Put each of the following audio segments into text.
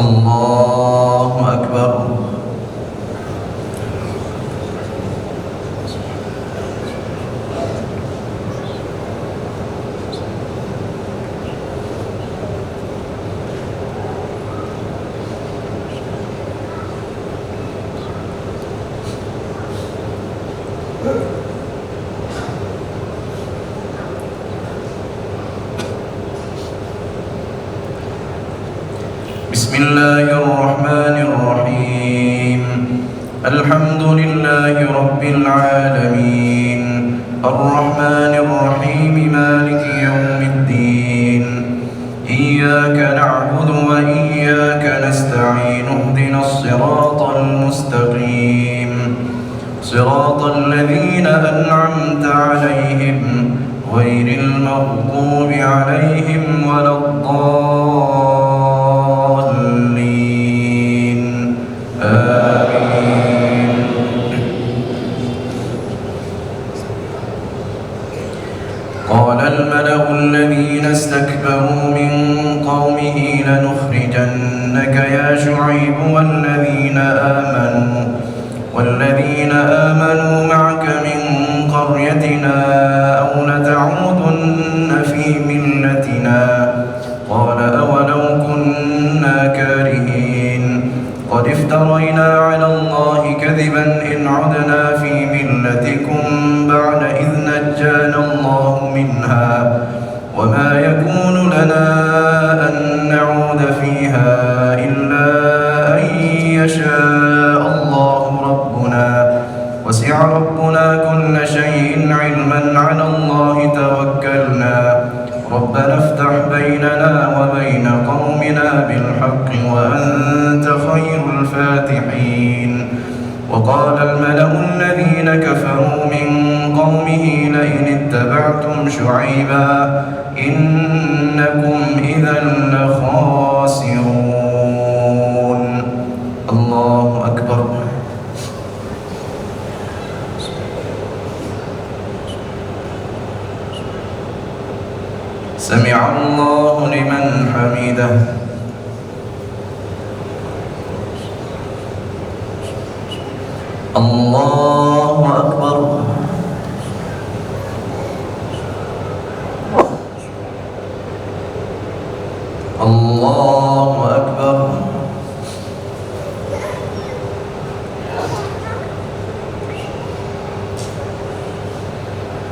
الله أكبر. بسم الله الرحمن الرحيم. الحمد لله رب العالمين الرحمن الرحيم مالك يوم الدين. إياك نعبد وإياك نستعين. اهدنا الصراط المستقيم صراط الذين أنعمت عليهم غير المغضوب عليهم ولا الضالين. آمين. قال الملأ الذين استكبروا من قومه لنخرجنك يا شعيب والذين آمنوا معك من قريتنا أو لتعودن في ملتنا. قال أولو كنا كارهين قد افترينا على الله كذبا إن عدنا في ملتكم بعد إذ نجانا الله منها وما يكون لنا أن نعود فيها إلا أن يشاء الله ربنا وسع ربنا كل شيء علما على الله توكلنا ربنا افتح بيننا وبين قومنا بالحق وأنت خير الفاتحين. وقال الملأ الذين كفروا من قومه لئن اتبعتم شعيبا إنكم إذا لخاسرون. الله أكبر. سمع الله لمن حمده. الله أكبر. الله أكبر.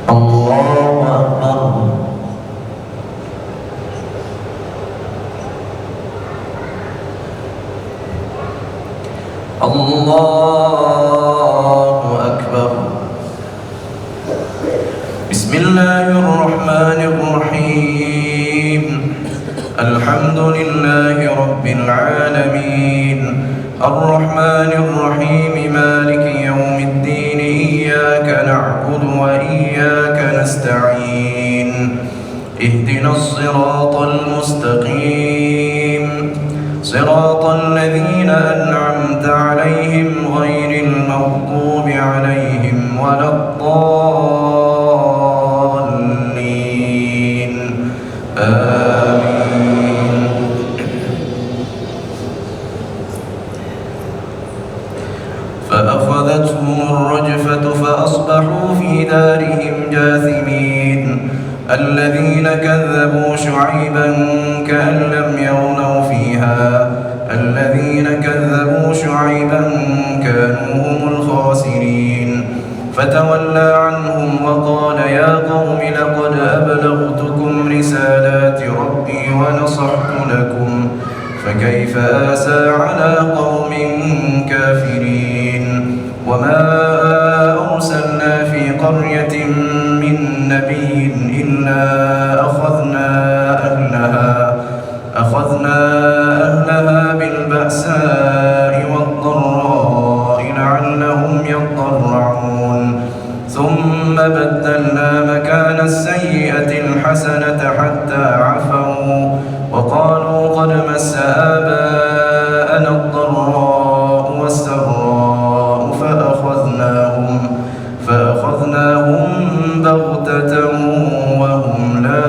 الله أكبر. الله أكبر. بسم الله الرحمن الرحيم. الحمد لله رب العالمين الرحمن الرحيم مالك يوم الدين. إياك نعبد وإياك نستعين. اهدنا الصراط المستقيم صراط الذين أنعمت عليهم غير المغضوب عليهم ولا الضالين. آمين. فأخذتهم الرجفة فأصبحوا في دارهم جاثمين. الذين كذبوا شعيبا كأن لم يغنوا فيها. الذين كذبوا شعيبا كانوا هم الخاسرين. فتولى عنهم وقال يا قوم لقد أبلغتكم رسالات ربي ونصحت لكم فكيف آسى على قوم كافرين. وما أرسلنا في قرية من نبي إلا أخذنا أهلها بالبأساء والضراء لعلهم يضرعون. ثم بدلنا مكان السيئة الحسنة حتى عفوا وقالوا قد مس آباءنا الضراء والسراء فأخذناهم بغتة وهم لا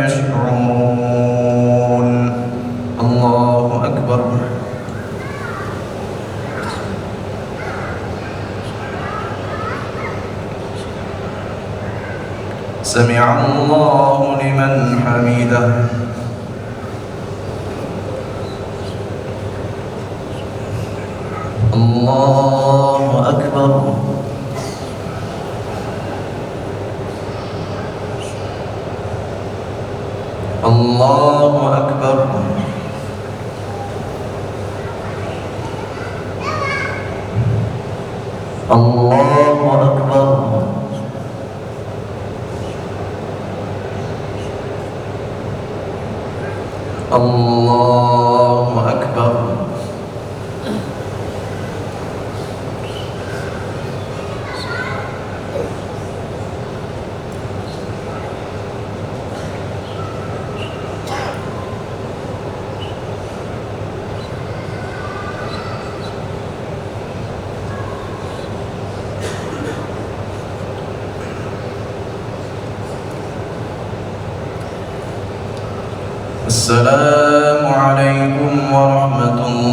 يشعرون. الله أكبر. سمع الله لمن حمده. الله أكبر. الله أكبر. الله أكبر. الله أكبر. السلام عليكم ورحمة الله